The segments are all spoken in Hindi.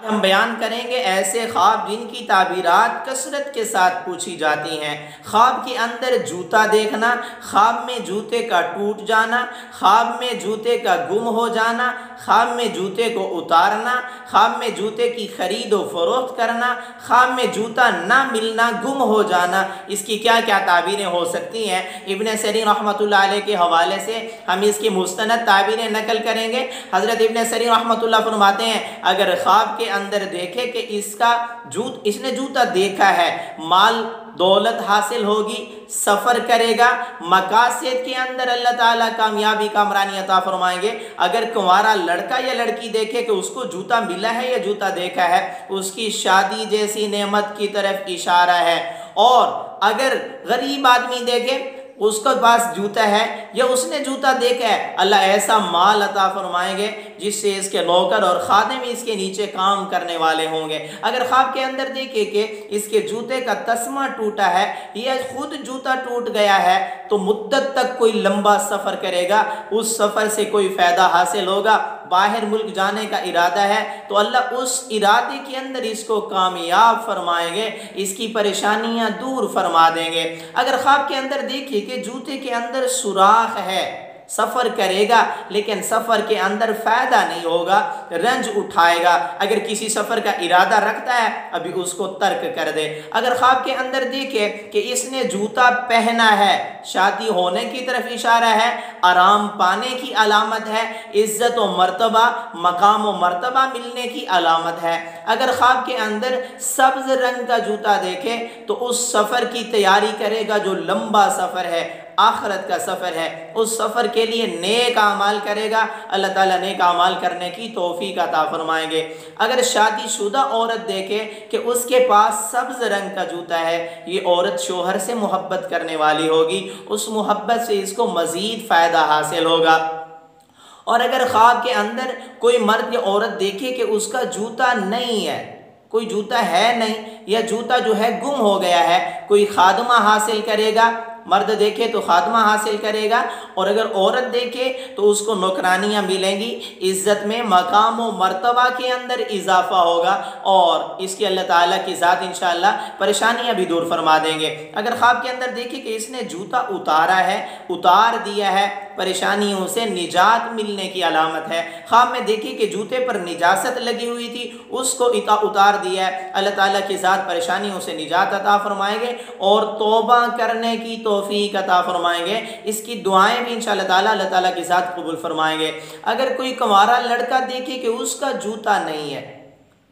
हम बयान करेंगे ऐसे ख्वाब जिनकी ताबीरात कसरत के साथ पूछी जाती हैं। ख्वाब के अंदर जूता देखना, ख्वाब में जूते का टूट जाना, ख्वाब में जूते का गुम हो जाना, ख्वाब में जूते को उतारना, ख्वाब में जूते की खरीद व फरोख्त करना, ख्वाब में जूता ना मिलना, गुम हो जाना। इसकी क्या क्या ताबीरें हो सकती हैं। इब्न सरीर रहमतुल्लाह अलैह के हवाले से हम इसकी मुस्तनद ताबीरें नकल करेंगे। हज़रत इब्न सरीर रहमतुल्लाह फरमाते हैं, अगर ख्वाब के अंदर देखे कि इसने जूता देखा है, माल दौलत हासिल होगी, सफ़र करेगा, मकासद के अंदर अल्लाह ताला कामयाबी कामरानी अता फरमाएंगे। अगर कुंवारा लड़का या लड़की देखे कि उसको जूता मिला है या जूता देखा है, उसकी शादी जैसी नेमत की तरफ इशारा है। और अगर गरीब आदमी देखे उसके पास जूता है या उसने जूता देखा है, अल्लाह ऐसा माल अता फरमाएंगे जिससे इसके नौकर और खादिम इसके नीचे काम करने वाले होंगे। अगर ख्वाब के अंदर देखे कि इसके जूते का तस्मा टूटा है या खुद जूता टूट गया है, तो मुद्दत तक कोई लंबा सफ़र करेगा, उस सफ़र से कोई फ़ायदा हासिल होगा, बाहर मुल्क जाने का इरादा है, तो अल्लाह उस इरादे के अंदर इसको कामयाब फरमाएंगे, इसकी परेशानियां दूर फरमा देंगे। अगर ख्वाब के अंदर देखिए कि जूते के अंदर सुराख है, सफ़र करेगा लेकिन सफ़र के अंदर फ़ायदा नहीं होगा, रंज उठाएगा, अगर किसी सफ़र का इरादा रखता है अभी उसको तर्क कर दे। अगर ख्वाब के अंदर देखे कि इसने जूता पहना है, शादी होने की तरफ इशारा है, आराम पाने की अलामत है, इज़्ज़त व मर्तबा मकाम व मर्तबा मिलने की अलामत है। अगर ख्वाब के अंदर सब्ज़ रंग का जूता देखे तो उस सफ़र की तैयारी करेगा जो लंबा सफ़र है, आखिरत का सफ़र है, उस सफ़र के लिए नेक आमाल करेगा, अल्लाह ताला नेक आमाल करने की तौफीक अता फरमाएंगे। अगर शादीशुदा औरत देखे कि उसके पास सब्ज़ रंग का जूता है, ये औरत शोहर से मोहब्बत करने वाली होगी, उस मोहब्बत से इसको मज़ीद फ़ायदा हासिल होगा। और अगर ख्वाब के अंदर कोई मर्द या औरत देखे कि उसका जूता नहीं है, कोई जूता है नहीं या जूता जो है गुम हो गया है, कोई खादमा हासिल करेगा, मर्द देखे तो खादमा हासिल करेगा, और अगर औरत देखे तो उसको नौकरानियाँ मिलेंगी, इज़्ज़त में मकाम व मर्तबा के अंदर इजाफ़ा होगा, और इसकी अल्लाह ताला की ज़ात इंशाअल्लाह परेशानियाँ भी दूर फरमा देंगे। अगर ख्वाब के अंदर देखे कि इसने जूता उतारा है, उतार दिया है, परेशानियों से निजात मिलने की अलामत है। ख्वाब में देखे कि जूते पर निजासत लगी हुई थी, उसको उतार दिया है, अल्लाह ताला की ज़ात परेशानियों से निजात अता फरमाएंगे और तौबा करने की तौफीक अता फरमाएंगे। इसकी दुआएं भी इंशाअल्लाह ताला अल्लाह ताला की ज़ात कबूल फरमाएंगे। अगर कोई कुंवारा लड़का देखे कि उसका जूता नहीं है,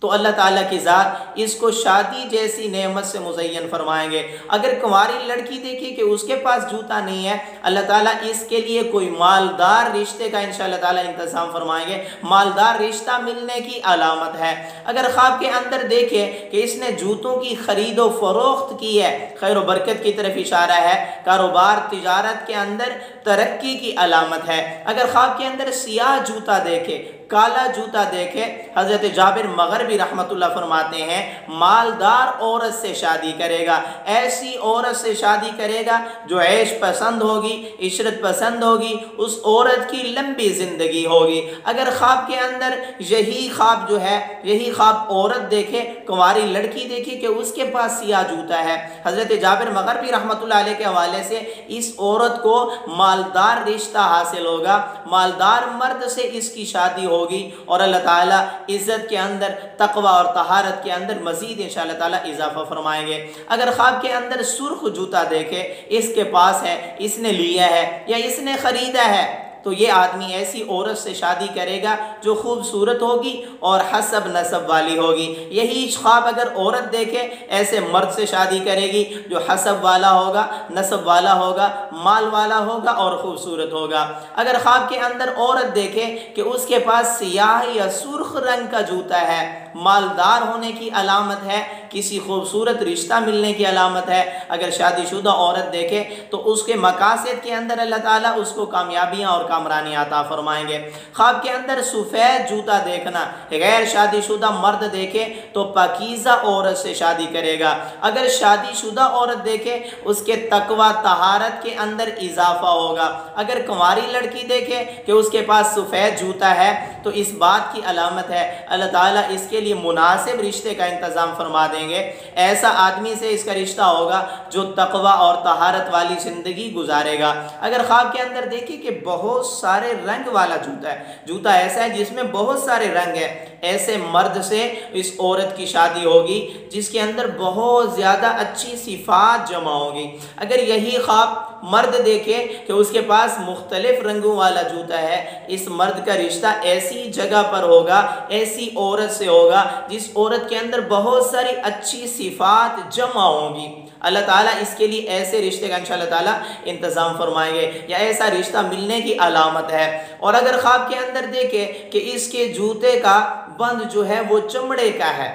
तो अल्लाह ताला की ज़ात इसको शादी जैसी नेमत से मुज़य्यन फरमाएंगे। अगर कुंवारी लड़की देखे कि उसके पास जूता नहीं है, अल्लाह ताला इसके लिए कोई मालदार रिश्ते का इंशाअल्लाह ताला इंतज़ाम फरमाएंगे, मालदार रिश्ता मिलने की अलामत है। अगर ख्वाब के अंदर देखे कि इसने जूतों की खरीद व फरोख्त की है, खैर व बरकत की तरफ इशारा है, कारोबार तिजारत के अंदर तरक्की की अलामत है। अगर ख्वाब के अंदर सियाह जूता देखे, काला जूता देखे, हज़रत जाबिर मग़रिबी रहमतुल्लाह फरमाते हैं, मालदार औरत से शादी करेगा, ऐसी औरत से शादी करेगा जो ऐश पसंद होगी, इशरत पसंद होगी, उस औरत की लंबी ज़िंदगी होगी। अगर ख्वाब के अंदर यही ख्वाब जो है, यही ख्वाब औरत देखे, कुंवारी लड़की देखे कि उसके पास सियाह जूता है, हज़रत जाबिर मग़रिबी रहमतुल्लाह अलैह के हवाले से इस औरत को मालदार रिश्ता हासिल होगा, मालदार मर्द से इसकी शादी होगी, और अल्लाह ताला इज़्ज़त के अंदर, तक़वा और तहारत के अंदर मज़ीद इंशाअल्लाह ताला इजाफ़ा फरमाएंगे। अगर ख्वाब के अंदर सुर्ख जूता देखे, इसके पास है, इसने लिया है या इसने ख़रीदा है, तो ये आदमी ऐसी औरत से शादी करेगा जो खूबसूरत होगी और हसब नसब वाली होगी। यही ख्वाब अगर औरत देखे, ऐसे मर्द से शादी करेगी जो हसब वाला होगा, नसब वाला होगा, माल वाला होगा और ख़ूबसूरत होगा। अगर ख्वाब के अंदर औरत देखे कि उसके पास सियाह या सुर्ख रंग का जूता है, मालदार होने की अलामत है किसी खूबसूरत रिश्ता मिलने की अलामत है। अगर शादीशुदा औरत देखे तो उसके मकासद के अंदर अल्लाह ताला उसको कामयाबियाँ और कामरानी अता फरमाएंगे। ख्वाब के अंदर सफ़ेद जूता देखना, गैर शादीशुदा मर्द देखे तो पाकीज़ा औरत से शादी करेगा। अगर शादीशुदा औरत देखे उसके तकवा तहारत के अंदर इजाफा होगा। अगर कुंवारी लड़की देखे कि उसके पास सफ़ेद जूता है तो इस बात की अलामत है अल्लाह ताला इसके लिए मुनासिब रिश्ते का इंतज़ाम फरमा देंगे। ऐसा आदमी से इसका रिश्ता होगा जो तकवा और तहारत वाली ज़िंदगी गुजारेगा। अगर ख्वाब के अंदर देखिए कि बहुत सारे रंग वाला जूता है, जूता ऐसा है जिसमें बहुत सारे रंग है, ऐसे मर्द से इस औरत की शादी होगी जिसके अंदर बहुत ज़्यादा अच्छी सिफात जमा होगी। अगर यही ख्वाब मर्द देखे कि उसके पास मुख्तलिफ रंगों वाला जूता है, इस मर्द का रिश्ता ऐसी जगह पर होगा, ऐसी औरत से होगा जिस औरत के अंदर बहुत सारी अच्छी सिफात जमा होंगी। अल्लाह ताला इसके लिए ऐसे रिश्ते का इंशाअल्लाह ताला इंतज़ाम फरमाएंगे या ऐसा रिश्ता मिलने की अलामत है। और अगर ख्वाब के अंदर देखे कि इसके जूते का बंद जो है वो चमड़े का है,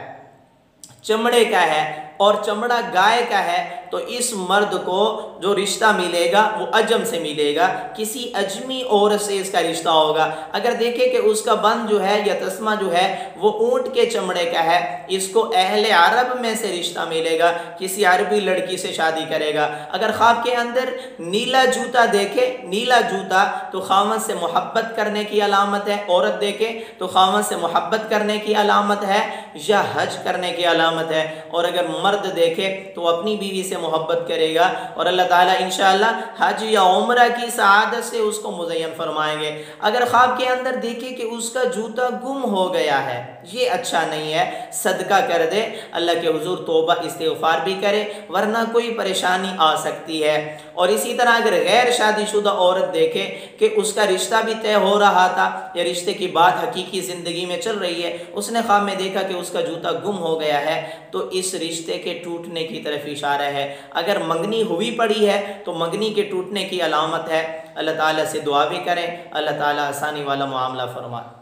चमड़े का है और चमड़ा गाय का है, तो इस मर्द को जो रिश्ता मिलेगा वो अजम से मिलेगा, किसी अजमी औरत से इसका रिश्ता होगा। अगर देखे कि उसका बंद जो है या तस्मा जो है वो ऊंट के चमड़े का है, इसको अहले अरब में से रिश्ता मिलेगा, किसी अरबी लड़की से शादी करेगा। अगर ख्वाब के अंदर नीला जूता देखे, नीला जूता तो खामद से मोहब्बत करने की अलामत है, औरत देखे तो खामद से मोहब्बत करने की अलामत है या हज करने की अलामत है। और अगर मर्द देखे तो अपनी बीवी से मोहब्बत करेगा और अल्लाह ताला इंशाअल्लाह हज या उम्रा की सआदत से उसको मुज़य्यन फरमाएंगे। अगर ख्वाब के अंदर देखे कि उसका जूता गुम हो गया है, ये अच्छा नहीं है, सदका कर दे, अल्लाह के हुजूर तौबा इस्तिग़फ़ार भी करे वरना कोई परेशानी आ सकती है। और इसी तरह अगर गैर शादीशुदा औरत देखे कि उसका रिश्ता भी तय हो रहा था या रिश्ते की बात हकीकी ज़िंदगी में चल रही है, उसने ख्वाब में देखा कि उसका जूता गुम हो गया है, तो इस रिश्ते के टूटने की तरफ इशारा है। अगर मंगनी हुई पड़ी है तो मंगनी के टूटने की अलामत है। अल्लाह ताला से दुआ भी करें, अल्लाह ताला आसानी वाला मामला फरमाए।